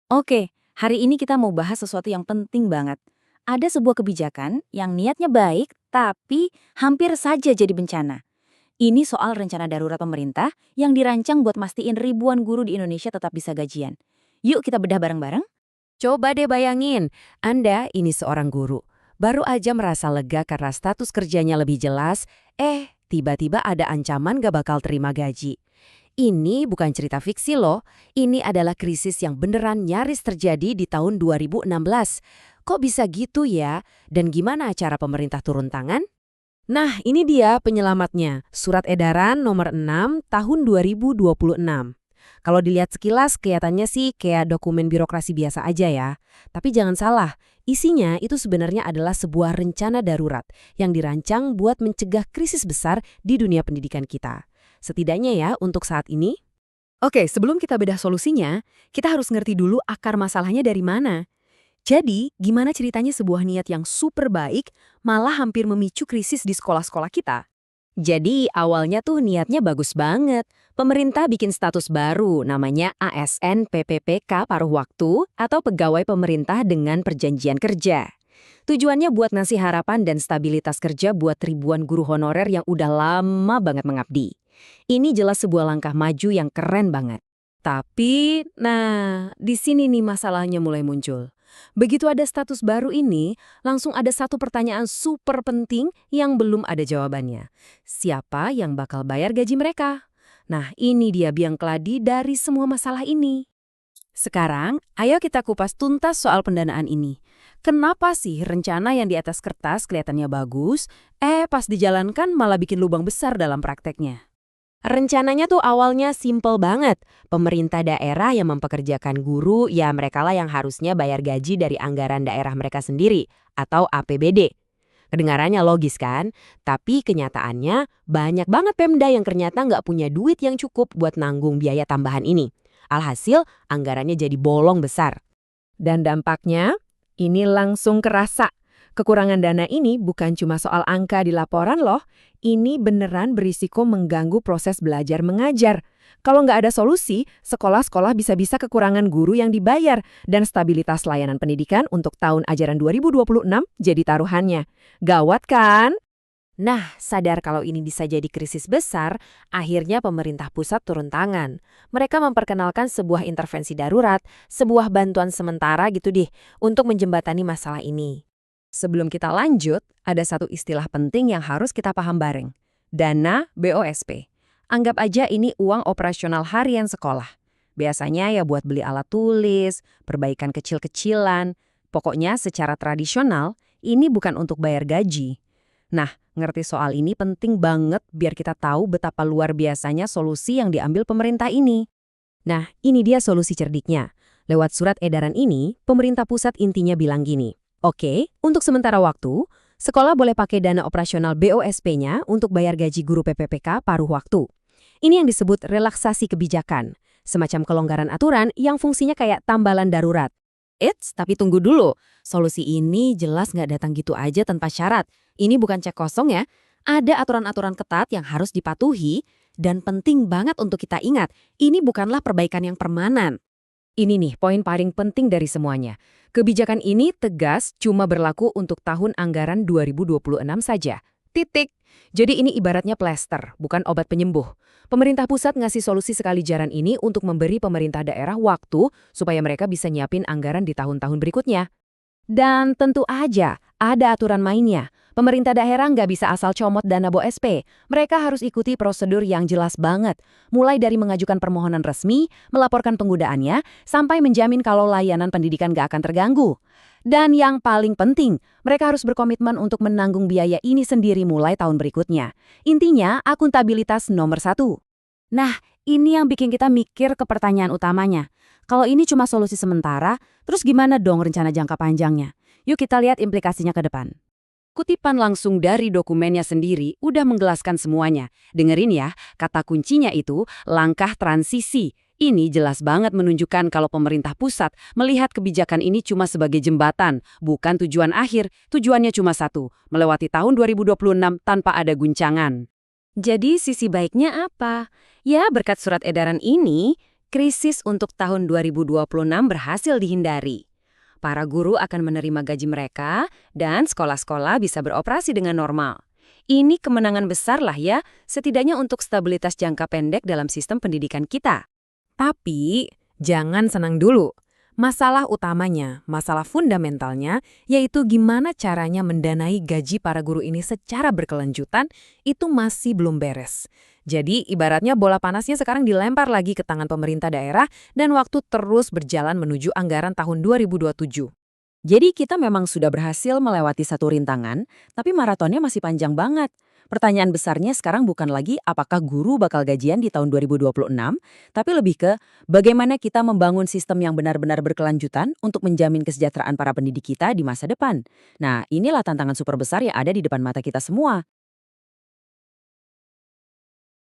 Oke, hari ini kita mau bahas sesuatu yang penting banget. Ada sebuah kebijakan yang niatnya baik, tapi hampir saja jadi bencana. Ini soal rencana darurat pemerintah yang dirancang buat mastiin ribuan guru di Indonesia tetap bisa gajian. Yuk kita bedah bareng-bareng. Coba deh bayangin, Anda ini seorang guru. Baru aja merasa lega karena status kerjanya lebih jelas, tiba-tiba ada ancaman gak bakal terima gaji. Ini bukan cerita fiksi loh, ini adalah krisis yang beneran nyaris terjadi di tahun 2016. Kok bisa gitu ya? Dan gimana cara pemerintah turun tangan? Nah, ini dia penyelamatnya, Surat Edaran Nomor 6 Tahun 2026. Kalau dilihat sekilas kelihatannya sih kayak dokumen birokrasi biasa aja ya. Tapi jangan salah, isinya itu sebenarnya adalah sebuah rencana darurat yang dirancang buat mencegah krisis besar di dunia pendidikan kita. Setidaknya ya untuk saat ini. Oke, sebelum kita bedah solusinya, kita harus ngerti dulu akar masalahnya dari mana. Jadi, gimana ceritanya sebuah niat yang super baik malah hampir memicu krisis di sekolah-sekolah kita? Jadi awalnya tuh niatnya bagus banget. Pemerintah bikin status baru namanya ASN PPPK paruh waktu atau pegawai pemerintah dengan perjanjian kerja. Tujuannya buat ngasih harapan dan stabilitas kerja buat ribuan guru honorer yang udah lama banget mengabdi. Ini jelas sebuah langkah maju yang keren banget. Tapi, nah, di sini nih masalahnya mulai muncul. Begitu ada status baru ini, langsung ada satu pertanyaan super penting yang belum ada jawabannya. Siapa yang bakal bayar gaji mereka? Nah, ini dia biang keladi dari semua masalah ini. Sekarang, ayo kita kupas tuntas soal pendanaan ini. Kenapa sih rencana yang di atas kertas kelihatannya bagus, pas dijalankan malah bikin lubang besar dalam prakteknya? Rencananya tuh awalnya simple banget. Pemerintah daerah yang mempekerjakan guru, ya merekalah yang harusnya bayar gaji dari anggaran daerah mereka sendiri, atau APBD. Kedengarannya logis kan? Tapi kenyataannya banyak banget Pemda yang ternyata nggak punya duit yang cukup buat nanggung biaya tambahan ini. Alhasil, anggarannya jadi bolong besar. Dan dampaknya, ini langsung kerasa. Kekurangan dana ini bukan cuma soal angka di laporan loh, ini beneran berisiko mengganggu proses belajar mengajar. Kalau nggak ada solusi, sekolah-sekolah bisa-bisa kekurangan guru yang dibayar dan stabilitas layanan pendidikan untuk tahun ajaran 2026 jadi taruhannya. Gawat kan? Nah, sadar kalau ini bisa jadi krisis besar, akhirnya pemerintah pusat turun tangan. Mereka memperkenalkan sebuah intervensi darurat, sebuah bantuan sementara gitu deh, untuk menjembatani masalah ini. Sebelum kita lanjut, ada satu istilah penting yang harus kita paham bareng. Dana BOSP. Anggap aja ini uang operasional harian sekolah. Biasanya ya buat beli alat tulis, perbaikan kecil-kecilan. Pokoknya secara tradisional, ini bukan untuk bayar gaji. Nah, ngerti soal ini penting banget biar kita tahu betapa luar biasanya solusi yang diambil pemerintah ini. Nah, ini dia solusi cerdiknya. Lewat surat edaran ini, pemerintah pusat intinya bilang gini. Oke, untuk sementara waktu, sekolah boleh pakai dana operasional BOSP-nya untuk bayar gaji guru PPPK paruh waktu. Ini yang disebut relaksasi kebijakan, semacam kelonggaran aturan yang fungsinya kayak tambalan darurat. Tapi tunggu dulu, solusi ini jelas nggak datang gitu aja tanpa syarat. Ini bukan cek kosong ya, ada aturan-aturan ketat yang harus dipatuhi, dan penting banget untuk kita ingat, ini bukanlah perbaikan yang permanen. Ini nih poin paling penting dari semuanya. Kebijakan ini tegas cuma berlaku untuk tahun anggaran 2026 saja. Titik. Jadi ini ibaratnya plester, bukan obat penyembuh. Pemerintah pusat ngasih solusi sekali jalan ini untuk memberi pemerintah daerah waktu supaya mereka bisa nyiapin anggaran di tahun-tahun berikutnya. Dan tentu aja ada aturan mainnya. Pemerintah daerah nggak bisa asal comot dana BOSP. Mereka harus ikuti prosedur yang jelas banget. Mulai dari mengajukan permohonan resmi, melaporkan penggunaannya, sampai menjamin kalau layanan pendidikan nggak akan terganggu. Dan yang paling penting, mereka harus berkomitmen untuk menanggung biaya ini sendiri mulai tahun berikutnya. Intinya, akuntabilitas nomor satu. Nah, ini yang bikin kita mikir ke pertanyaan utamanya. Kalau ini cuma solusi sementara, terus gimana dong rencana jangka panjangnya? Yuk kita lihat implikasinya ke depan. Kutipan langsung dari dokumennya sendiri udah menggelaskan semuanya. Dengerin ya, kata kuncinya itu langkah transisi. Ini jelas banget menunjukkan kalau pemerintah pusat melihat kebijakan ini cuma sebagai jembatan, bukan tujuan akhir. Tujuannya cuma satu, melewati tahun 2026 tanpa ada guncangan. Jadi sisi baiknya apa? Ya berkat surat edaran ini, Krisis untuk tahun 2026 berhasil dihindari. Para guru akan menerima gaji mereka dan sekolah-sekolah bisa beroperasi dengan normal. Ini kemenangan besar lah ya, setidaknya untuk stabilitas jangka pendek dalam sistem pendidikan kita. Tapi, jangan senang dulu. Masalah utamanya, masalah fundamentalnya, yaitu gimana caranya mendanai gaji para guru ini secara berkelanjutan, itu masih belum beres. Jadi, ibaratnya bola panasnya sekarang dilempar lagi ke tangan pemerintah daerah dan waktu terus berjalan menuju anggaran tahun 2027. Jadi kita memang sudah berhasil melewati satu rintangan, tapi maratonnya masih panjang banget. Pertanyaan besarnya sekarang bukan lagi apakah guru bakal gajian di tahun 2026, tapi lebih ke bagaimana kita membangun sistem yang benar-benar berkelanjutan untuk menjamin kesejahteraan para pendidik kita di masa depan. Nah, inilah tantangan super besar yang ada di depan mata kita semua.